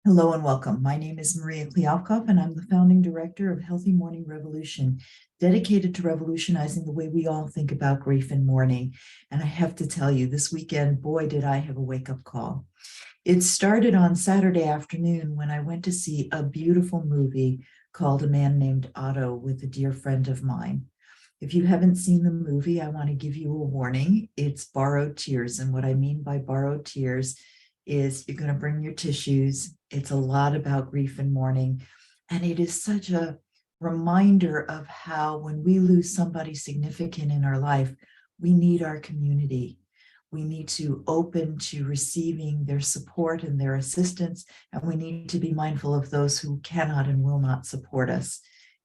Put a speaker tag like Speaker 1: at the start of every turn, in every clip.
Speaker 1: Hello and welcome. My name is Maria Kliavkov, and I'm the founding director of Healthy Mourning Revolution, dedicated to revolutionizing the way we all think about grief and mourning. And I have to tell you, this weekend, boy, did I have a wake-up call. It started on Saturday afternoon when I went to see a beautiful movie called A Man Named Otto with a dear friend of mine. If you haven't seen the movie, I want to give you a warning. It's borrowed tears. And what I mean by borrowed tears is you're going to bring your tissues. It's a lot about grief and mourning. And it is such a reminder of how when we lose somebody significant in our life, we need our community. We need to open to receiving their support and their assistance. And we need to be mindful of those who cannot and will not support us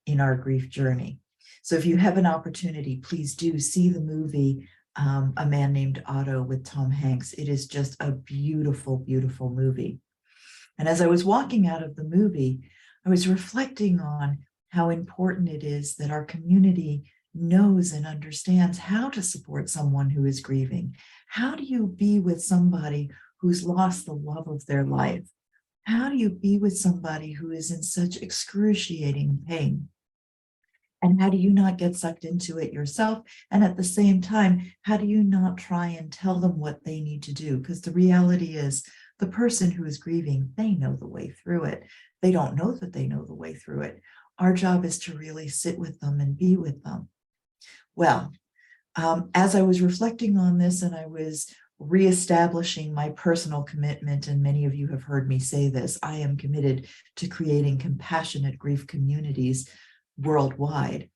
Speaker 1: in our grief journey. So if you have an opportunity, please do see the movie A Man Named Otto with Tom Hanks. It is just a beautiful, beautiful movie. And as I was walking out of the movie, I was reflecting on how important it is that our community knows and understands how to support someone who is grieving. How do you be with somebody who's lost the love of their life? How do you be with somebody who is in such excruciating pain? And how do you not get sucked into it yourself? And at the same time, how do you not try and tell them what they need to do? Because the reality is, the person who is grieving, they know the way through it. They don't know that they know the way through it. Our job is to really sit with them and be with them. Well, as I was reflecting on this and I was reestablishing my personal commitment, and many of you have heard me say this, I am committed to creating compassionate grief communities worldwide.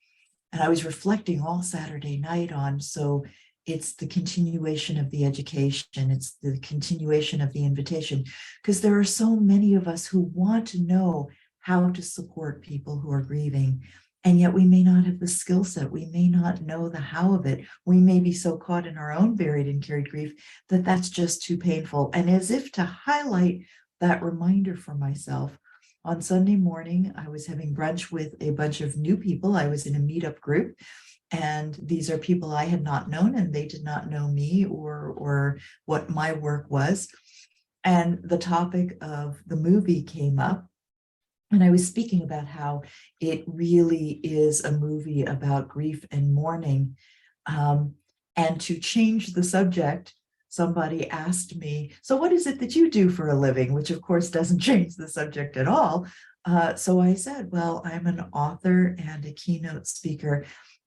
Speaker 1: And I was reflecting all Saturday night on, so it's the continuation of the education, it's the continuation of the invitation, because there are so many of us who want to know how to support people who are grieving. And yet we may not have the skill set. We may not know the how of it. We may be so caught in our own buried and carried grief that that's just too painful. And as if to highlight that reminder for myself, on Sunday morning, I was having brunch with a bunch of new people. I was in a meetup group, and these are people I had not known, and they did not know me or what my work was. And the topic of the movie came up, and I was speaking about how it really is a movie about grief and mourning. And to change the subject, somebody asked me, so what is it that you do for a living? Which of course doesn't change the subject at all. So I said, well, I'm an author and a keynote speaker,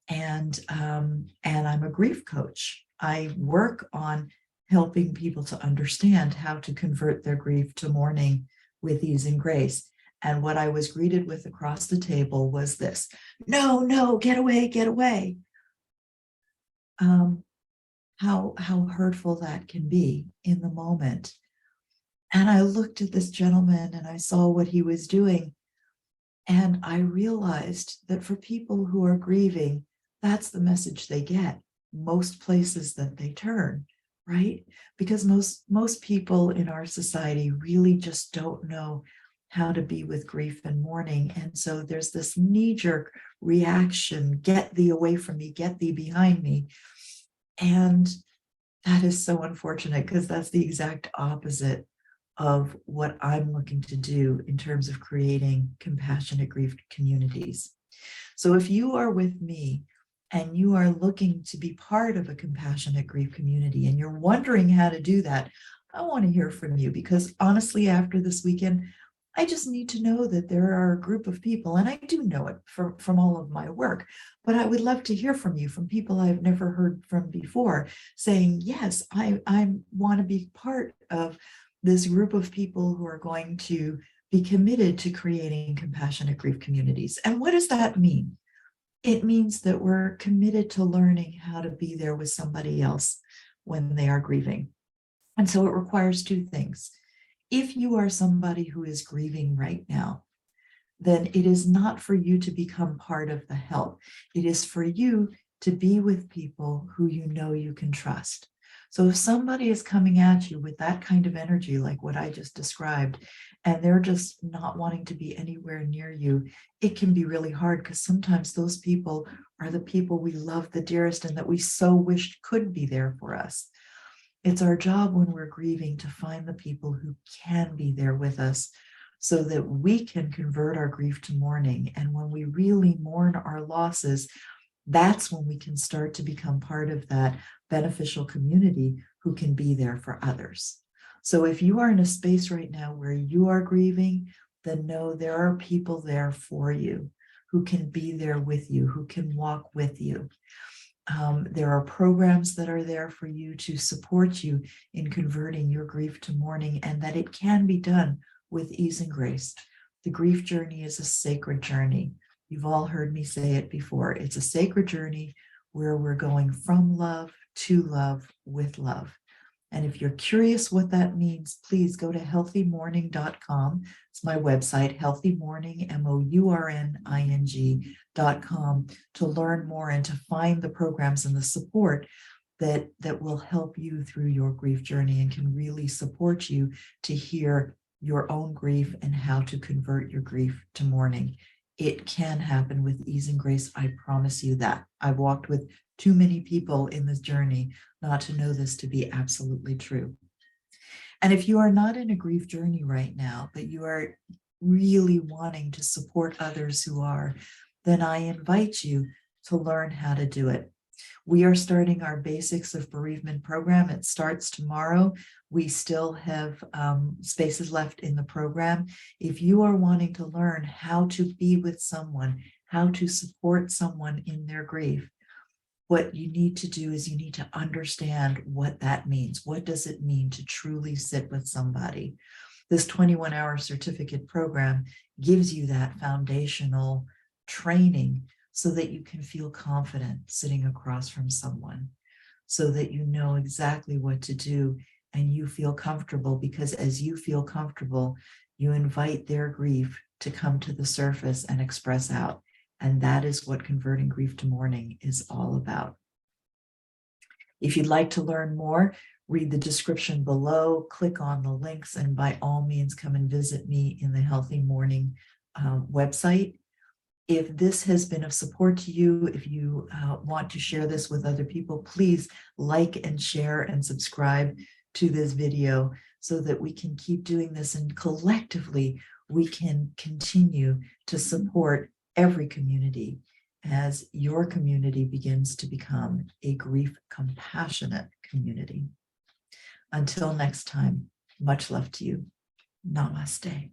Speaker 1: and I'm a grief coach. I work on helping people to understand how to convert their grief to mourning with ease and grace. And what I was greeted with across the table was this: no, no, get away, get away. How hurtful that can be in the moment. And I looked at this gentleman and I saw what he was doing. And I realized that for people who are grieving, that's the message they get most places that they turn, right? Because most people in our society really just don't know how to be with grief and mourning. And so there's this knee-jerk reaction: get thee away from me, get thee behind me. And that is so unfortunate, because that's the exact opposite of what I'm looking to do in terms of creating compassionate grief communities. So if you are with me and you are looking to be part of a compassionate grief community and you're wondering how to do that, I want to hear from you, because honestly, after this weekend, I just need to know that there are a group of people, and I do know it from all of my work, but I would love to hear from you, from people I've never heard from before, saying, yes, I want to be part of this group of people who are going to be committed to creating compassionate grief communities. And what does that mean? It means that we're committed to learning how to be there with somebody else when they are grieving. And so it requires two things. If you are somebody who is grieving right now, then it is not for you to become part of the help. It is for you to be with people who you know you can trust. So if somebody is coming at you with that kind of energy, like what I just described, and they're just not wanting to be anywhere near you, it can be really hard, because sometimes those people are the people we love the dearest and that we so wished could be there for us. It's our job when we're grieving to find the people who can be there with us so that we can convert our grief to mourning. And when we really mourn our losses, that's when we can start to become part of that beneficial community who can be there for others. So if you are in a space right now where you are grieving, then know there are people there for you who can be there with you, who can walk with you. There are programs that are there for you to support you in converting your grief to mourning, and that it can be done with ease and grace. The grief journey is a sacred journey. You've all heard me say it before. It's a sacred journey where we're going from love to love with love. And if you're curious what that means, please go to healthymourning.com. It's my website, healthymourning, MOURNING.com, to learn more and to find the programs and the support that will help you through your grief journey and can really support you to hear your own grief and how to convert your grief to mourning. It can happen with ease and grace. I promise you that. I've walked with too many people in this journey not to know this to be absolutely true. And if you are not in a grief journey right now, but you are really wanting to support others who are, then I invite you to learn how to do it. We are starting our Basics of Bereavement program. It starts tomorrow. We still have spaces left in the program. If you are wanting to learn how to be with someone, how to support someone in their grief, what you need to do is you need to understand what that means. What does it mean to truly sit with somebody? This 21-hour certificate program gives you that foundational training so that you can feel confident sitting across from someone, so that you know exactly what to do and you feel comfortable, because as you feel comfortable, you invite their grief to come to the surface and express out. And that is what converting grief to mourning is all about. If you'd like to learn more, read the description below, click on the links, and by all means, come and visit me in the Healthy Mourning website. If this has been of support to you, if you want to share this with other people, please like and share and subscribe to this video so that we can keep doing this, and collectively we can continue to support every community as your community begins to become a grief compassionate community. Until next time, much love to you. Namaste.